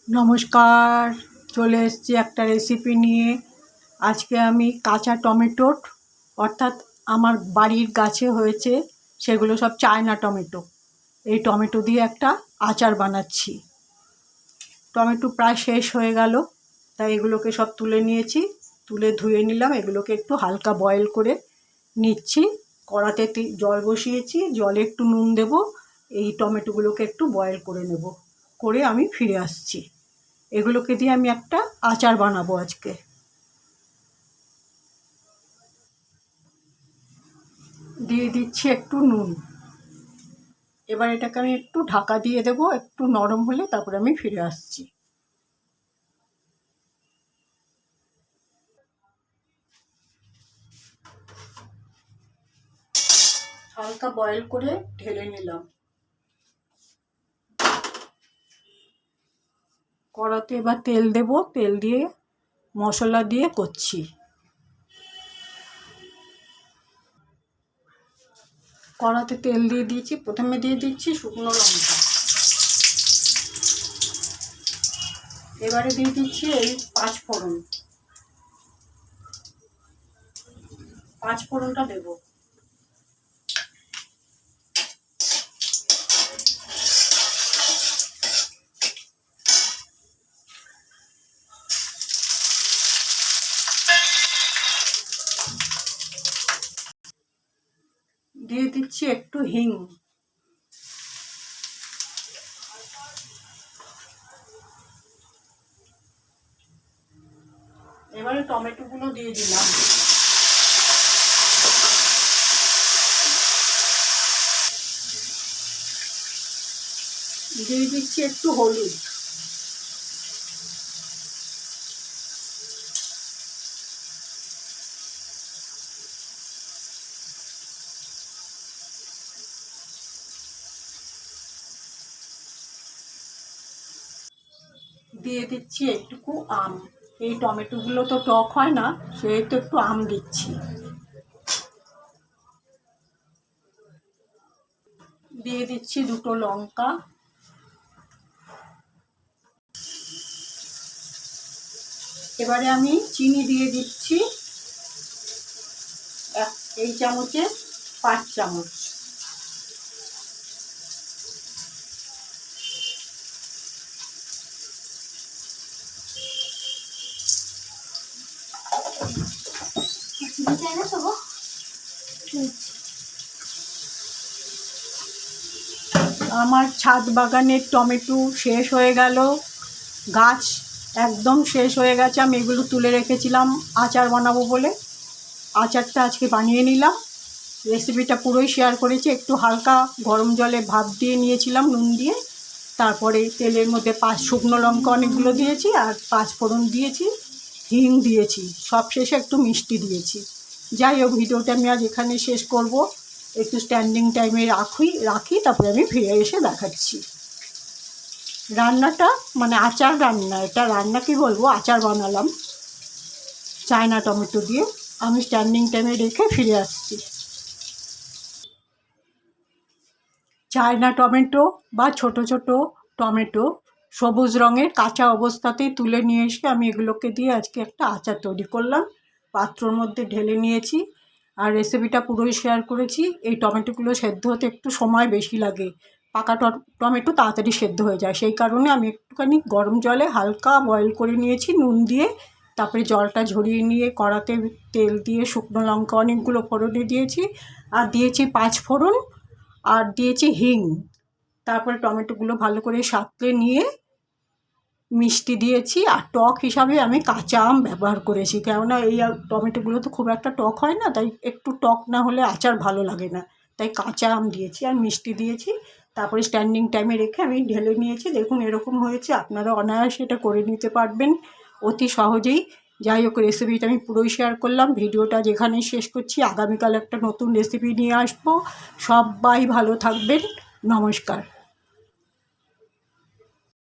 নমস্কার, চলে এসেছি একটা রেসিপি নিয়ে। আজকে আমি কাঁচা টমেটোর অর্থাৎ আমার বাড়ির গাছে হয়েছে সেগুলো সব চায়না টমেটো, এই টমেটো দিয়ে একটা আচার বানাচ্ছি। টমেটো প্রায় শেষ হয়ে গেল, তাই এগুলোকে সব তুলে নিয়েছি। তুলে ধুয়ে নিলাম, এগুলোকে একটু হালকা বয়েল করে নিচ্ছি। কড়াতে জল বসিয়েছি, জলে একটু নুন দেব। এই টমেটোগুলোকে একটু বয়েল করে নেব, করে আমি ফিরে আসছি। এগুলোকে দিয়ে আমি একটা আচার বানাবো আজকে। দিয়ে দিচ্ছি একটু নুন। এবার এটাকে আমি একটু ঢাকা দিয়ে দেবো, একটু নরম হলে তারপরে আমি ফিরে আসছি। হালকা বয়েল করে ঢেলে নিলাম। কড়াতে এবার তেল দেব, তেল দিয়ে মশলা দিয়ে করছি। কড়াতে তেল দিয়ে দিয়েছি, প্রথমে দিয়ে দিচ্ছি শুকনো লঙ্কা। এবারে দিয়ে দিচ্ছি এই পাঁচফোড়নটা দেব। দিয়ে দিচ্ছি একটু হিং। এবারে টমেটোগুলো দিয়ে দিলাম। দিয়ে দিচ্ছি একটু হলুদ। দিয়ে দিচ্ছি একটুকু আম। এই টমেটোগুলো তো টক হয় না, সেহেতু একটু আম দিচ্ছি। দিয়ে দিচ্ছি দুটো লঙ্কা। এবারে আমি চিনি দিয়ে দিচ্ছি এই চামচে 5 চামচ। আমার ছাদ বাগানের টমেটো শেষ হয়ে গেল, গাছ একদম শেষ হয়ে গেছে। আমি এগুলো তুলে রেখেছিলাম আচার বানাবো বলে। আচারটা আজকে বানিয়ে নিলাম। রেসিপিটা পুরোই শেয়ার করেছি। একটু হালকা গরম জলে ভাপ দিয়ে নিয়েছিলাম নুন দিয়ে, তারপরে তেলের মধ্যে শুকনো লঙ্কা অনেকগুলো দিয়েছি, আর 5 ফোড়ন দিয়েছি, হিং দিয়েছি, সব শেষে একটু মিষ্টি দিয়েছি। যাই হোক, ভিডিওটা আমি আজ এখানে শেষ করব। একটু স্ট্যান্ডিং টাইমে রাখি, তারপরে আমি ফিরে এসে দেখাচ্ছি। রান্নাটা মানে আচার রান্না, এটা রান্না কি বলবো, আচার বানালাম চায়না টমেটো দিয়ে। আমি স্ট্যান্ডিং টাইমে রেখে ফিরে আসছি। চায়না টমেটো বা ছোট ছোট টমেটো সবুজ রঙের কাঁচা অবস্থাতেই তুলে নিয়ে এসে আমি এগুলোকে দিয়ে আজকে একটা আচার তৈরি করলাম। পাত্রর মধ্যে ঢেলে নিয়েছি, আর রেসিপিটা পুরোই শেয়ার করেছি। এই টমেটোগুলো সেদ্ধ হতে একটু সময় বেশি লাগে, পাকা টমেটো তাড়াতাড়ি সেদ্ধ হয়ে যায়, সেই কারণে আমি একটুখানি গরম জলে হালকা বয়েল করে নিয়েছি নুন দিয়ে। তারপরে জলটা ঝরিয়ে নিয়ে কড়াতে তেল দিয়ে শুকনো লঙ্কা অনেকগুলো ফোড়নে দিয়েছি, আর দিয়েছি 5 ফোড়ন, আর দিয়েছি হিং। তারপরে টমেটোগুলো ভালো করে সাঁতলে নিয়ে মিষ্টি দিয়েছি, আর টক হিসাবে আমি কাঁচা আম ব্যবহার করেছি, কেননা এই টমেটোগুলো তো খুব একটা টক হয় না, তাই একটু টক না হলে আচার ভালো লাগে না, তাই কাঁচা আম দিয়েছি আর মিষ্টি দিয়েছি। তারপরে স্ট্যান্ডিং টাইমে রেখে আমি ঢেলে নিয়েছি। দেখুন এরকম হয়েছে। আপনারা অনায়াসে এটা করে নিতে পারবেন অতি সহজেই। যাই হোক, রেসিপিটা আমি পুরোই শেয়ার করলাম। ভিডিওটা যেখানেই শেষ করছি। আগামীকাল একটা নতুন রেসিপি নিয়ে আসবো। সবাই ভালো থাকবেন। নমস্কার।